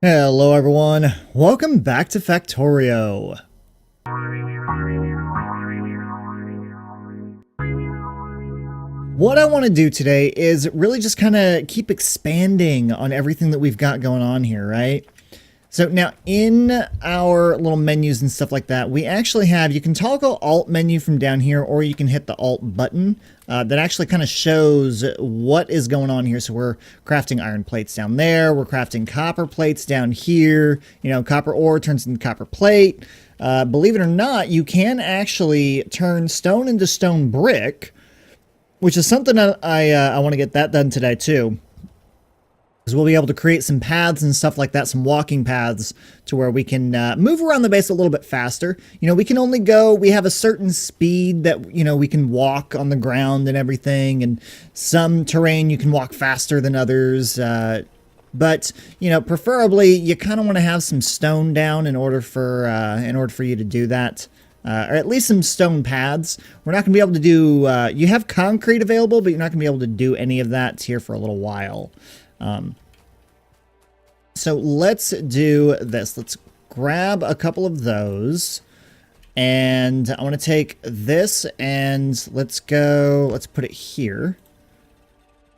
Hello everyone, welcome back to Factorio. What I want to do today is really just kind of keep expanding on everything that we've got going on here, right? So now in our little menus and stuff like that, we actually have, you can toggle Alt menu from down here, or you can hit the Alt button. That actually kind of shows what is going on here. So we're crafting iron plates down there. We're crafting copper plates down here. You know, copper ore turns into copper plate. Believe it or not, you can actually turn stone into stone brick, which is something I want to get that done today too. Because we'll be able to create some paths and stuff like that, some walking paths, to where we can move around the base a little bit faster. You know, we can only go, we have a certain speed that, you know, we can walk on the ground and everything, and some terrain you can walk faster than others. But, you know, preferably you kind of want to have some stone down in order for you to do that. Or at least some stone paths. We're not going to be able to do, you have concrete available, but you're not going to be able to do any of that here for a little while. So let's do this. Let's grab a couple of those, and I want to take this and let's put it here.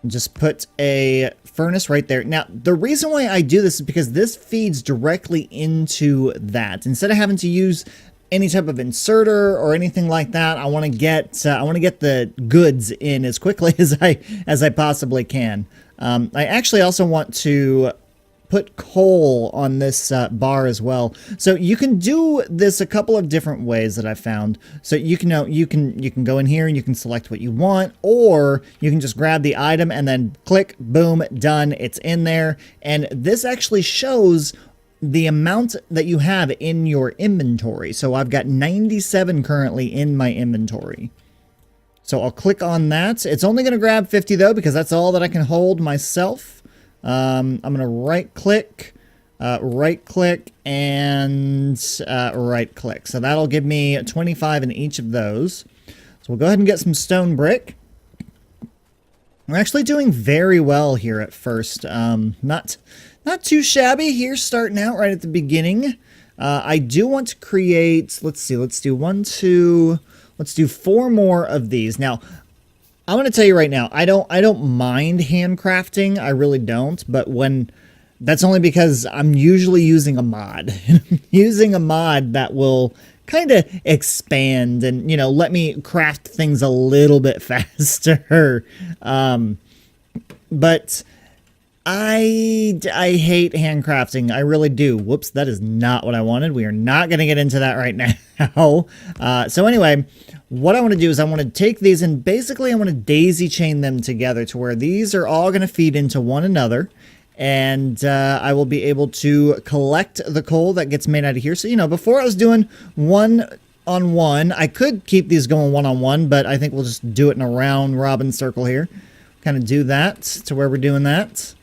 Just put a furnace right there. Now, the reason why I do this is because this feeds directly into that. Instead of having to use any type of inserter or anything like that, I want to get the goods in as quickly as I possibly can. I actually also want to put coal on this bar as well. So you can do this a couple of different ways that I found. So you can go in here and you can select what you want, or you can just grab the item and then click, boom, done. It's in there, and this actually shows the amount that you have in your inventory. So I've got 97 currently in my inventory. So I'll click on that. It's only going to grab 50 though, because that's all that I can hold myself. I'm going to right click, and right click. So that'll give me 25 in each of those. So we'll go ahead and get some stone brick. We're actually doing very well here at first. Not too shabby here, starting out right at the beginning. I do want to create, let's do 4 more of these. Now, I'm going to tell you right now, I don't mind handcrafting. I really don't. But that's only because I'm usually using a mod. Using a mod that will kind of expand and, you know, let me craft things a little bit faster. But I hate handcrafting. I really do. Whoops, that is not what I wanted. We are not going to get into that right now. So anyway, what I want to do is I want to take these and basically I want to daisy chain them together to where these are all going to feed into one another. And I will be able to collect the coal that gets made out of here. So, you know, before I was doing one-on-one, I could keep these going one-on-one, but I think we'll just do it in a round robin circle here. Kind of do that to where we're doing that.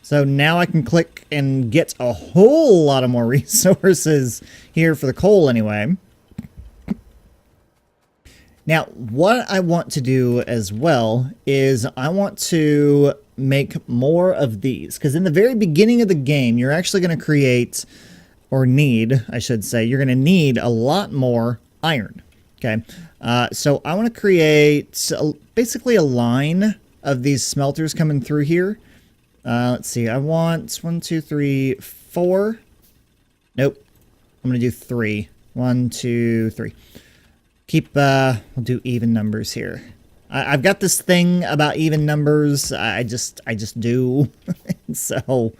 So now I can click and get a whole lot of more resources here for the coal anyway. Now, what I want to do as well is I want to make more of these. Because in the very beginning of the game, you're actually going to create, or need, I should say, you're going to need a lot more iron. Okay, so I want to create basically a line of these smelters coming through here. Let's see, I want 1, 2, 3, 4. Nope. I'm going to do 3. 1, 2, 3. We'll do even numbers here. I've got this thing about even numbers. I just do. So,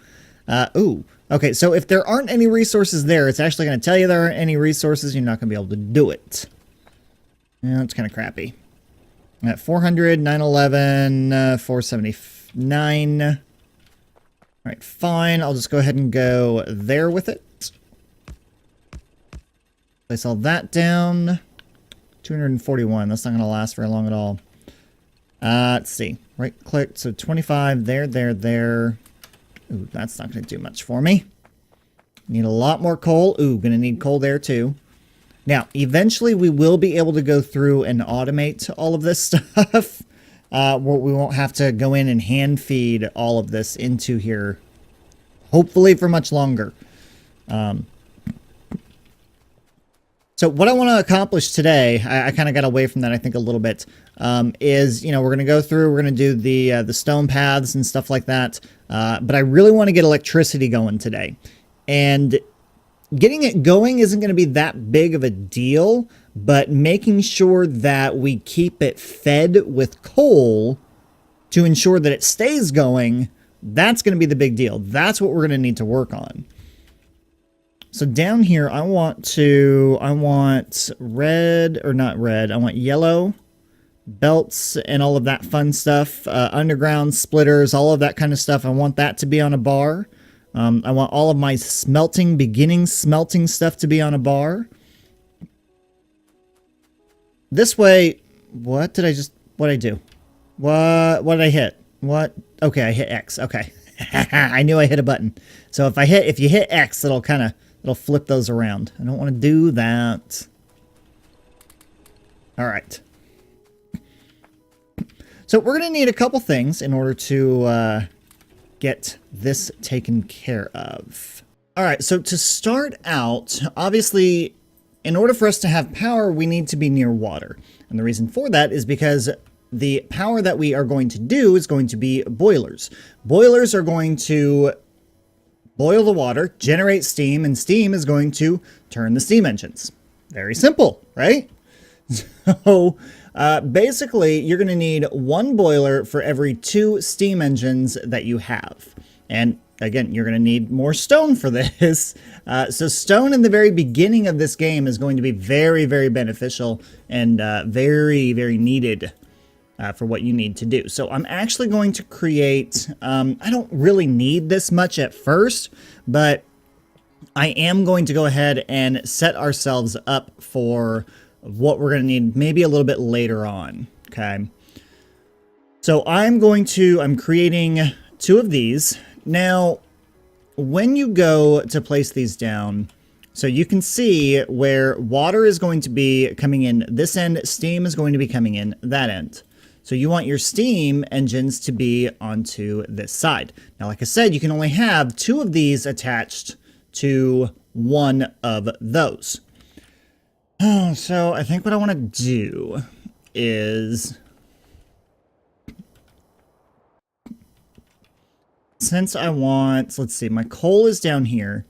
ooh. Okay, so if there aren't any resources there, it's actually going to tell you there aren't any resources. You're not going to be able to do it. Yeah, that's kind of crappy. At 400, 911, 479. All right, fine. I'll just go ahead and go there with it. Place all that down. 241. That's not going to last very long at all. Let's see. Right click. So 25 there. Ooh, that's not going to do much for me. Need a lot more coal. Ooh, going to need coal there too. Now, eventually we will be able to go through and automate all of this stuff. We won't have to go in and hand feed all of this into here hopefully for much longer. So what I want to accomplish today, I kind of got away from that, I think, a little bit, is, you know, we're going to go through, we're going to do the stone paths and stuff like that. But I really want to get electricity going today. And getting it going isn't going to be that big of a deal, but making sure that we keep it fed with coal to ensure that it stays going, that's going to be the big deal. That's what we're going to need to work on. So down here, I want red, or not red, I want yellow belts and all of that fun stuff, underground splitters, all of that kind of stuff. I want that to be on a bar. I want all of my beginning smelting stuff to be on a bar. This way, what did I do? What did I hit? What? Okay, I hit X. Okay. I knew I hit a button. So if you hit X, it'll flip those around. I don't want to do that. All right. So we're going to need a couple things in order to get this taken care of. All right, so to start out, obviously, in order for us to have power, we need to be near water. And the reason for that is because the power that we are going to do is going to be boilers. Boilers are going to boil the water, generate steam, and steam is going to turn the steam engines. Very simple, right? So basically, you're going to need one boiler for every 2 steam engines that you have. And again, you're going to need more stone for this. So stone in the very beginning of this game is going to be very, very beneficial and very, very needed for what you need to do. So I'm actually going to create, I don't really need this much at first, but I am going to go ahead and set ourselves up for what we're going to need maybe a little bit later on. Okay. So I'm creating 2 of these. Now, when you go to place these down, so you can see where water is going to be coming in this end, steam is going to be coming in that end. So you want your steam engines to be onto this side. Now, like I said, you can only have 2 of these attached to one of those. Oh, so I think what I want to do is, since I want, let's see, my coal is down here.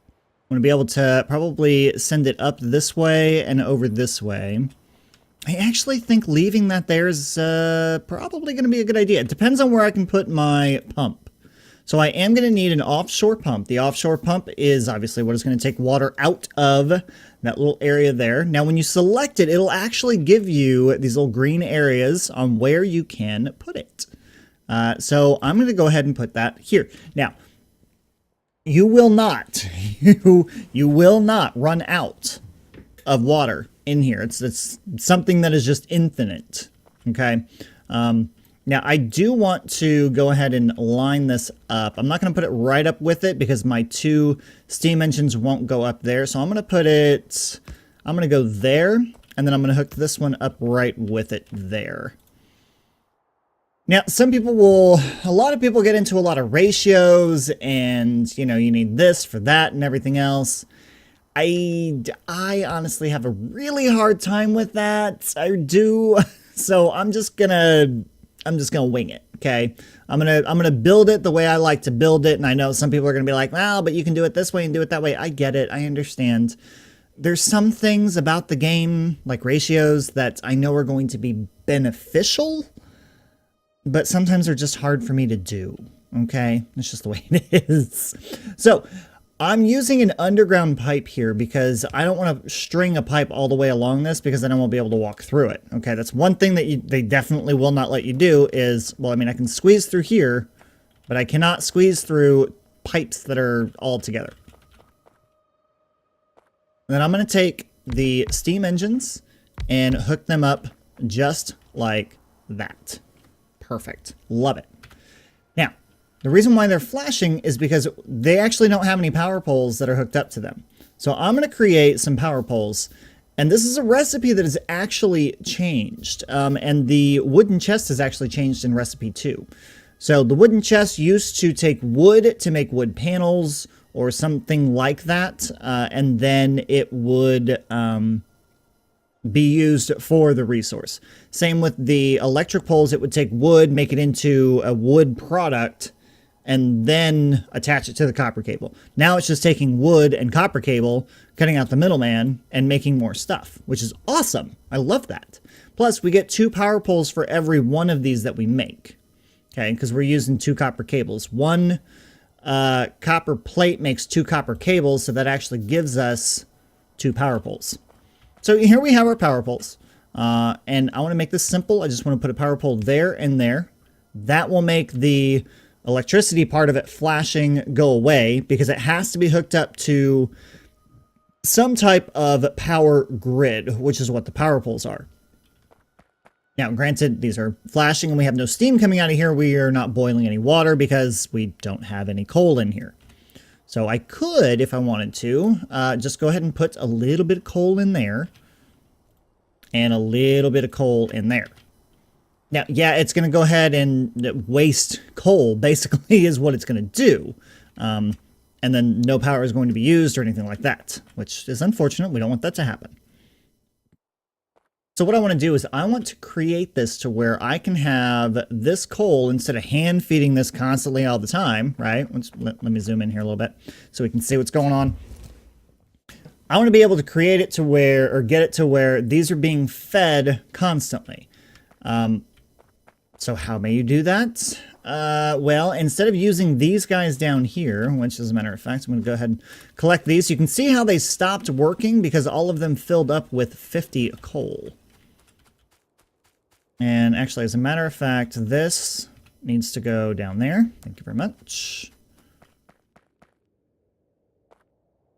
I'm going to be able to probably send it up this way and over this way. I actually think leaving that there is probably going to be a good idea. It depends on where I can put my pump. So I am going to need an offshore pump. The offshore pump is obviously what is going to take water out of that little area there. Now, when you select it, it'll actually give you these little green areas on where you can put it. So I'm going to go ahead and put that here. Now, you will not, you will not run out of water in here. It's something that is just infinite. Okay. Now I do want to go ahead and line this up. I'm not going to put it right up with it because my 2 steam engines won't go up there. So I'm going to go there, and then I'm going to hook this one up right with it there. Now, a lot of people get into a lot of ratios and, you know, you need this for that and everything else. I honestly have a really hard time with that. I do. So I'm just gonna wing it. Okay. I'm gonna build it the way I like to build it. And I know some people are gonna be like, well, but you can do it this way and do it that way. I get it. I understand. There's some things about the game, like ratios, that I know are going to be beneficial, but sometimes they're just hard for me to do. Okay. It's just the way it is. So I'm using an underground pipe here because I don't want to string a pipe all the way along this because then I won't be able to walk through it. Okay, that's one thing that they definitely will not let you do is, well, I mean, I can squeeze through here, but I cannot squeeze through pipes that are all together. And then I'm going to take the steam engines and hook them up just like that. Perfect. Love it. Now, the reason why they're flashing is because they actually don't have any power poles that are hooked up to them. So I'm going to create some power poles. And this is a recipe that is actually changed. And the wooden chest is actually changed in recipe 2. So the wooden chest used to take wood to make wood panels or something like that, and then it would be used for the resource. Same with the electric poles. It would take wood, make it into a wood product, and then attach it to the copper cable. Now it's just taking wood and copper cable, cutting out the middleman, and making more stuff, which is awesome. I love that. Plus, we get 2 power poles for every one of these that we make. Okay, because we're using 2 copper cables. 1 copper plate makes 2 copper cables, so that actually gives us 2 power poles. So here we have our power poles. And I want to make this simple. I just want to put a power pole there and there. That will make the electricity part of it flashing go away because it has to be hooked up to some type of power grid, which is what the power poles are. Now, granted, these are flashing and we have no steam coming out of here. We are not boiling any water because we don't have any coal in here. So I could, if I wanted to, just go ahead and put a little bit of coal in there and a little bit of coal in there. Now, yeah, it's going to go ahead and waste coal, basically, is what it's going to do. And then no power is going to be used or anything like that, which is unfortunate. We don't want that to happen. So what I want to do is I want to create this to where I can have this coal instead of hand feeding this constantly all the time, right? Let me zoom in here a little bit so we can see what's going on. I want to be able to create it to where, or get it to where these are being fed constantly. So how may you do that? Well, instead of using these guys down here, which as a matter of fact, I'm going to go ahead and collect these. You can see how they stopped working because all of them filled up with 50 coal. And actually, as a matter of fact, this needs to go down there. Thank you very much.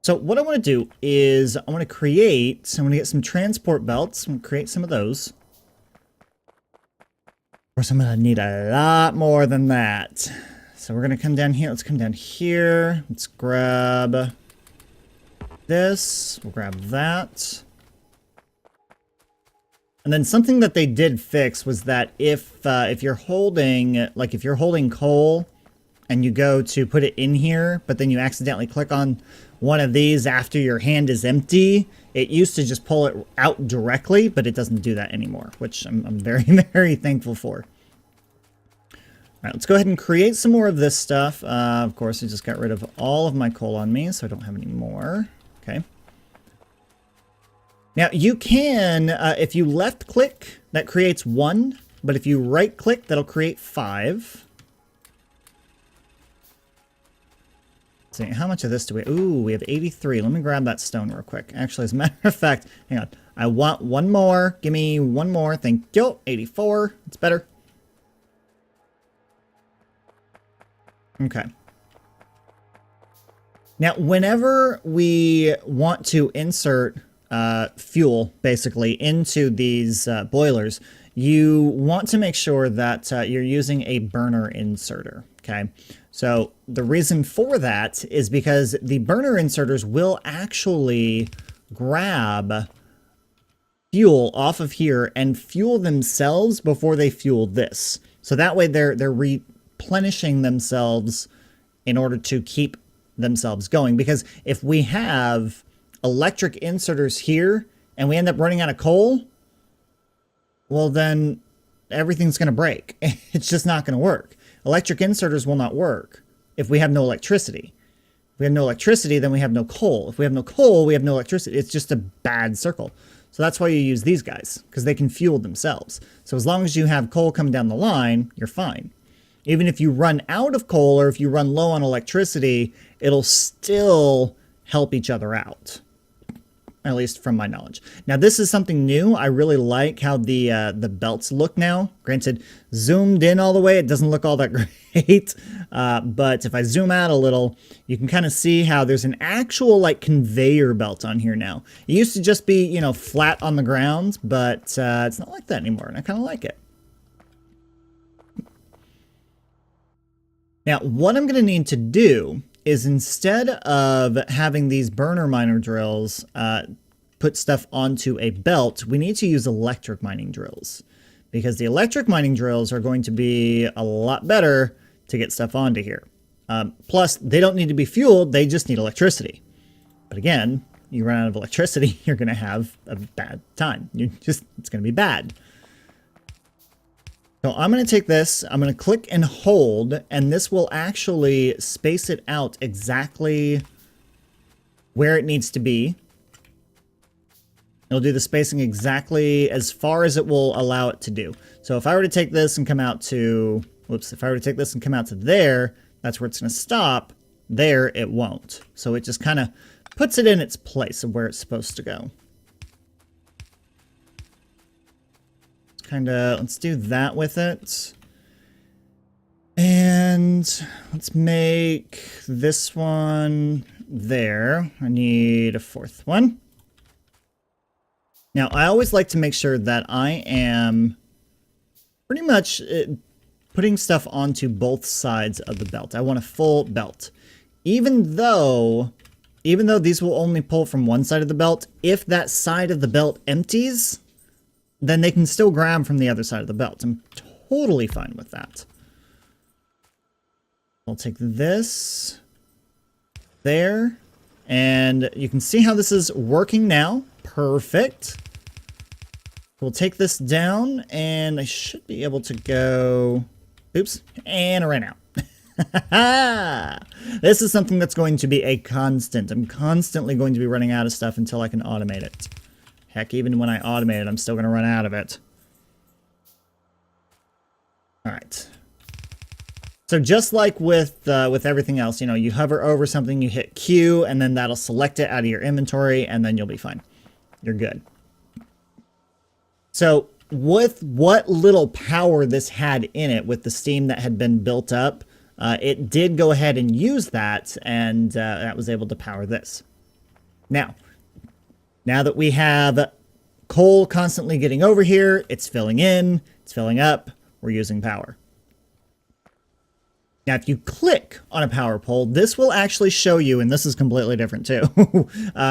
So what I want to do is I want to create, I'm going to get some transport belts. I'm going to create some of those. Of course, I'm going to need a lot more than that. So we're going to come down here. Let's come down here. Let's grab this. We'll grab that. And then something that they did fix was that if you're holding, like if you're holding coal and you go to put it in here, but then you accidentally click on one of these after your hand is empty, it used to just pull it out directly, but it doesn't do that anymore, which I'm very, very thankful for. All right, let's go ahead and create some more of this stuff. Of course, I just got rid of all of my coal on me, so I don't have any more. Okay. Now, you can, if you left click, that creates 1, but if you right click, that'll create 5. Let's see, how much of this do we, ooh, we have 83. Let me grab that stone real quick. Actually, as a matter of fact, hang on. I want 1 more. Give me 1 more. Thank you. 84. It's better. Okay. Now, whenever we want to insert fuel basically into these boilers, you want to make sure that you're using a burner inserter. Okay, so the reason for that is because the burner inserters will actually grab fuel off of here and fuel themselves before they fuel this. So that way they're replenishing themselves in order to keep themselves going. Because if we have electric inserters here and we end up running out of coal, well then everything's going to break. It's just not going to work. Electric inserters will not work if we have no electricity. If we have no electricity, then we have no coal. If we have no coal, we have no electricity. It's just a bad circle. So that's why you use these guys, because they can fuel themselves. So as long as you have coal coming down the line, you're fine. Even if you run out of coal or if you run low on electricity, it'll still help each other out. At least from my knowledge. Now this is something new. I really like how the belts look now. Granted, zoomed in all the way, it doesn't look all that great. But if I zoom out a little, you can kind of see how there's an actual like conveyor belt on here now. It used to just be, you know, flat on the ground, but it's not like that anymore, and I kind of like it. Now, what I'm going to need to do is instead of having these burner miner drills put stuff onto a belt, we need to use electric mining drills. because the electric mining drills are going to be a lot better to get stuff onto here. Plus, they don't need to be fueled, they just need electricity. But again, you run out of electricity, you're going to have a bad time. It's going to be bad. So I'm going to take this, I'm going to click and hold, and this will actually space it out exactly where it needs to be. It'll do the spacing exactly as far as it will allow it to do. So if I were to take this and come out to, if I were to take this and come out to there, that's where it's going to stop. There, it won't. So it just kind of puts it in its place of where it's supposed to go. Let's do that with it. And let's make this one there. I need a fourth one. Now, I always like to make sure that I am pretty much putting stuff onto both sides of the belt. I want a full belt. Even though these will only pull from one side of the belt, if that side of the belt empties, then they can still grab from the other side of the belt. I'm totally fine with that. I'll take this there, and you can see how this is working now. Perfect. We'll take this down, and I should be able to go... Oops, and I ran out. This is something that's going to be a constant. I'm constantly going to be running out of stuff until I can automate it. Heck, even when I automate it, I'm still going to run out of it. All right. So just like with everything else, you know, you hover over something, you hit Q, and then that'll select it out of your inventory, and then you'll be fine. You're good. So with what little power this had in it, with the steam that had been built up, it did go ahead and use that, and that was able to power this. Now that we have coal constantly getting over here, it's filling in, it's filling up, we're using power. Now, if you click on a power pole, this will actually show you, and this is completely different too,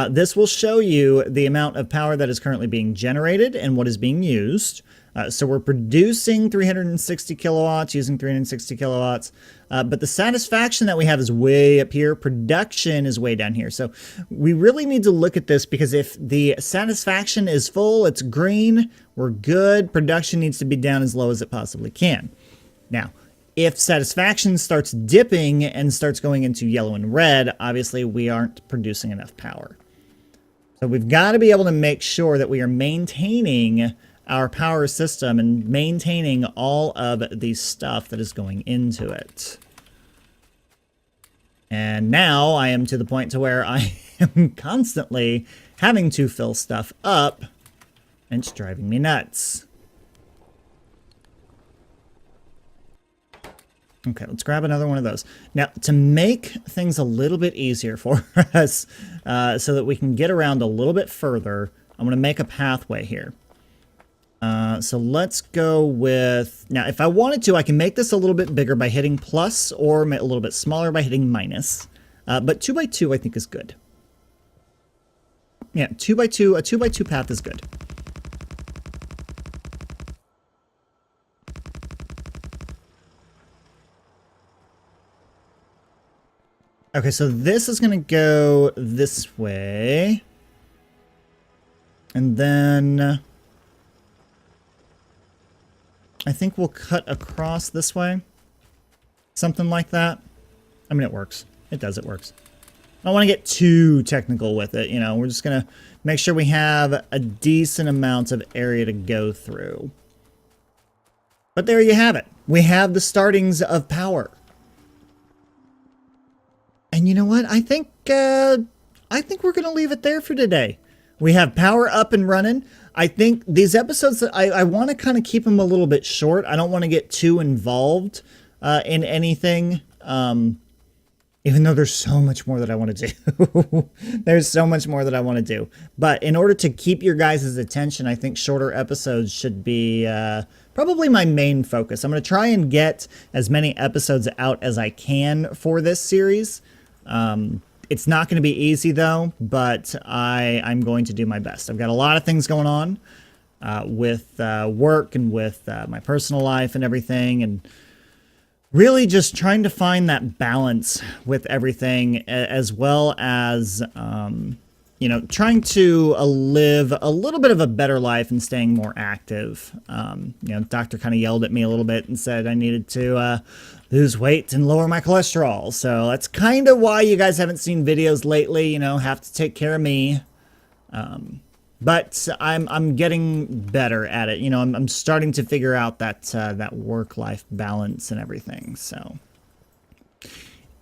this will show you the amount of power that is currently being generated and what is being used. So we're producing 360 kilowatts, using 360 kilowatts, but the satisfaction that we have is way up here. Production is way down here. So we really need to look at this, because if the satisfaction is full, it's green, we're good. Production needs to be down as low as it possibly can. Now, if satisfaction starts dipping and starts going into yellow and red, obviously we aren't producing enough power. So we've got to be able to make sure that we are maintaining our power system and maintaining all of the stuff that is going into it. And now I am to the point to where I am constantly having to fill stuff up, and it's driving me nuts. Okay, let's grab another one of those. Now, to make things a little bit easier for us, so that we can get around a little bit further, I'm going to make a pathway here. So let's go with... Now, if I wanted to, I can make this a little bit bigger by hitting plus, or a little bit smaller by hitting minus. But 2x2 I think is good. Yeah, 2x2, a 2x2 path is good. Okay, so this is going to go this way. And then I think we'll cut across this way. Something like that. I mean, it works. It does, it works. I don't want to get too technical with it, you know. We're just going to make sure we have a decent amount of area to go through. But there you have it. We have the startings of power. And you know what? I think we're going to leave it there for today. We have power up and running. I think these episodes, I want to kind of keep them a little bit short. I don't want to get too involved in anything. Even though there's so much more that I want to do. There's so much more that I want to do. But in order to keep your guys' attention, I think shorter episodes should be probably my main focus. I'm going to try and get as many episodes out as I can for this series. It's not going to be easy though, but I'm going to do my best. I've got a lot of things going on. with work and with my personal life and everything, and really just trying to find that balance with everything, as well as trying to live a little bit of a better life and staying more active. Doctor kind of yelled at me a little bit and said I needed to lose weight and lower my cholesterol. So that's kind of why you guys haven't seen videos lately. Have to take care of me. But I'm getting better at it. I'm starting to figure out that work-life balance and everything. So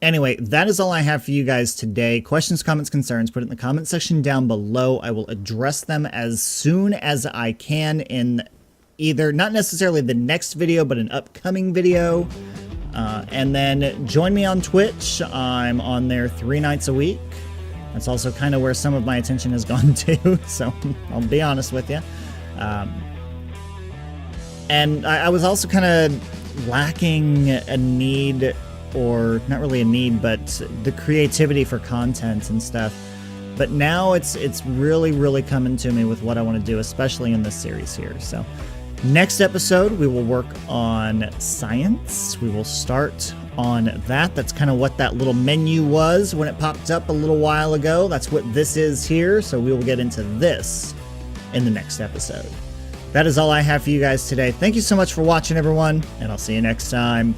anyway, that is all I have for you guys today. Questions, comments, concerns, put it in the comment section down below. I will address them as soon as I can in either, not necessarily the next video, but an upcoming video. And then join me on Twitch. I'm on there 3 nights a week. That's also kind of where some of my attention has gone to, so I'll be honest with you. And I was also kind of lacking a need, or not really a need, but the creativity for content and stuff. But now it's really, really coming to me with what I want to do, especially in this series here. So next episode, we will work on science. We will start on that. That's kind of what that little menu was when it popped up a little while ago. That's what this is here. So we will get into this in the next episode. That is all I have for you guys today. Thank you so much for watching, everyone, and I'll see you next time.